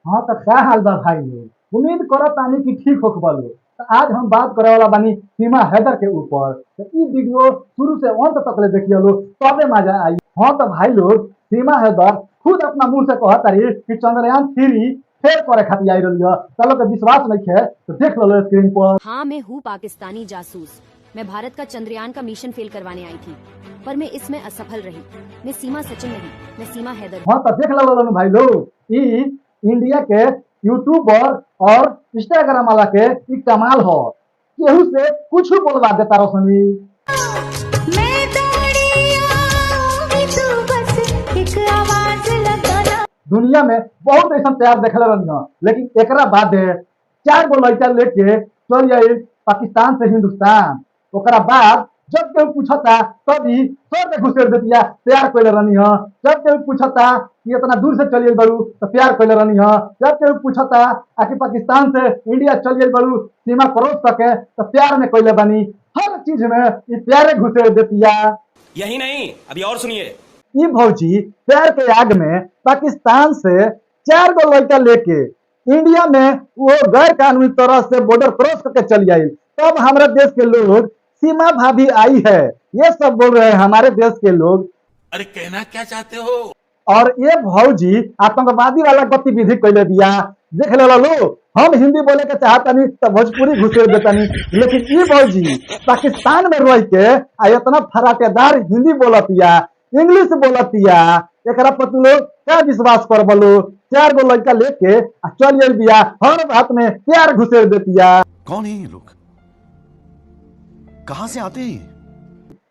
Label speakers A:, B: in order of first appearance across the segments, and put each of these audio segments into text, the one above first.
A: हाँ तो क्या हाल बा भाई लोग, उम्मीद करो तानी कि ठीक होख बलो। तो आज हम बात करे वाला बानी सीमा हैदर के ऊपर। तो ई वीडियो शुरू से अंत तक ले देखिए लो, तबे मजा आई। हाँ तो भाई लोग, सीमा हैदर खुद अपना मुंह से कहत रही कि चंद्रयान 3 फेल करे खातिर आई रही है। चलो के विश्वास नहीं है तो देख लो स्क्रीन पर।
B: हाँ, मैं हूँ पाकिस्तानी जासूस। मैं भारत का चंद्रयान का मिशन फेल करवाने आई थी, पर मैं इसमें असफल रही। मैं सीमा सचिन नहीं, मैं सीमा हैदर।
A: हाँ तो देख लो भाई लोग, ई इंडिया के यूट्यूबर और इंस्टाग्राम वाला के ई कमाल हो, केहू से कुछ बोलवा देता रोशनी। दुनिया में बहुत ऐसा तैयार देखले रही, लेकिन एकरा बाद 4 गो लड़का लेके चल जाए पाकिस्तान से हिंदुस्तान। ओकरा बाद जब केहू पूछता तभी सर में घुसेड़ देतिया प्यार कैले रहनी है। जब केहू पूछता कि इतना दूर से चलिए बड़ू तो प्यार कैले रहनी है। जब केहू पूछता कि पाकिस्तान से इंडिया चलिए बड़ू सीमा क्रॉस सके तो प्यार में कैले बनी। हर चीज में ये प्यारे घुसेड़ देतिया।
C: यही नहीं, अभी और सुनिए।
A: ये भौजी प्यार के आग में पाकिस्तान से 4 गो लड़का लेके इंडिया में वो गैर कानूनी तरह से बॉर्डर क्रॉस करके चली आई। तब हमारे देश के लोग सीमा भाभी आई है ये सब बोल रहे हैं हमारे देश के लोग।
C: अरे कहना क्या चाहते हो?
A: और ये भौजी आतंकवादी वाला गतिविधि कैले दिया। देख लो, हम हिंदी बोले के चाहता नहीं तो भोजपुरी घुसेड़ देता नहीं, लेकिन ये भौजी पाकिस्तान में रह के इतना फराटेदार हिंदी बोलतिया, इंग्लिश बोलतिया। एक पर तू लोग क्या विश्वास कर बोलो? 4 गो लड़का लेके चल दिया, हर बात में प्यार घुसेड़ देतिया।
D: कौन है ये लोग, कहां से आते हैं?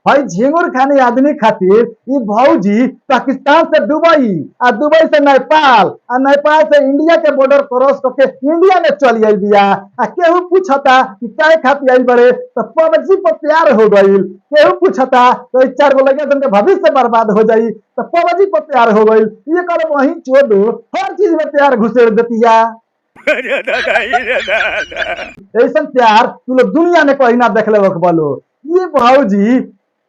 A: भाई झिंगुर खाने आदमी खातिर ये भौजी पाकिस्तान से दुबई और दुबई से नेपाल और नेपाल से इंडिया के बॉर्डर क्रॉस करके इंडिया में चली आई बिया। केहू पूछता कि काय खातिर आई बड़े तो पबजी पर प्यार हो गई। केहू पूछता तो 4 गो लड़का जन के भविष्य बर्बाद हो जाई तो पबजी पर प्यार हो गई। ये कर वही छोड़ो, हर चीज में प्यार घुसेड़ देतिया। ऐसा प्यार तू लोग दुनिया में कहीं ना देख ले बोलो। ये भौजी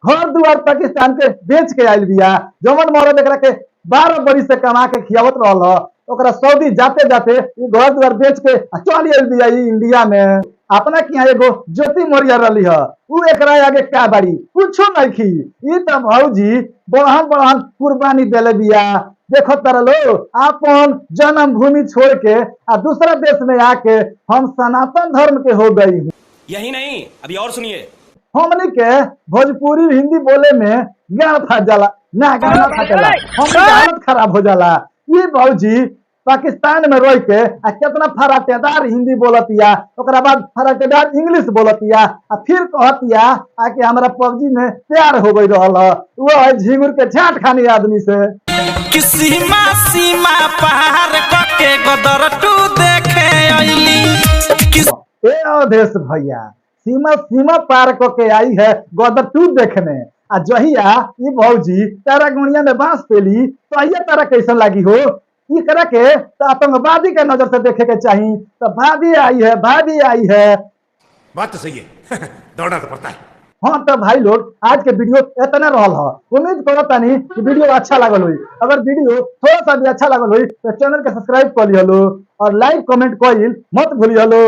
A: घर दुआर पाकिस्तान के बेच के आयल बिया। जमन मरद एकरा के 12 बरी से कमा के खियावत रहल, ओकरा सऊदी जाते जाते ये घर दुआर बेच के चल आयल बिया इंडिया में। अपना के यहाँ एगो ज्योति मौर्य रही है, उ एकरा आगे क्या बाड़ी कुछो नहीं खी। ये तो भौजी बढ़न बढ़न कुर्बानी देले बिया। देखो तरलो अपन जन्म भूमि छोड़ के दूसरा देश में आके हम सनातन धर्म के हो गई।
C: यही नहीं, अभी और सुनिए।
A: हमने के भोजपुरी हिंदी बोले में गाना फट जाला ना, गाना फटेला, हमने हालत खराब हो जाला। ये भौजी पाकिस्तान में रह के कितना फराटेदार हिंदी बोलतिया, ओकरा बाद फराटेदार इंग्लिश बोलतिया, फिर कहतिया कि हमारा पबजी में प्यार हो गई रहल। वो झिंगुर के झाट खानी आदमी से
E: सीमा सीमा पार करके गदर टू देखे आईली।
A: ए अवधेश भैया सीमा सीमा पार करके आई है गदर 2 देखने। जहिया ये भौजी तारा गुड़िया में बांस पेली तो ये तारा कैसन लगी हो? ये करा के तो आतंकवादी के नजर से देखे के चाहिए। तो भाभी आई है, भाभी आई है।
C: बात तो सही है। दौड़ना तो पड़ता है।
A: हाँ तो भाई लोग आज के वीडियो इतना रहल है। उम्मीद करो तानी कि वीडियो अच्छा लागल हुई। अगर वीडियो थोड़ा सा भी अच्छा लागल हुई तो चैनल के सब्सक्राइब कर लियो और लाइक कमेंट कइल मत भूलियो।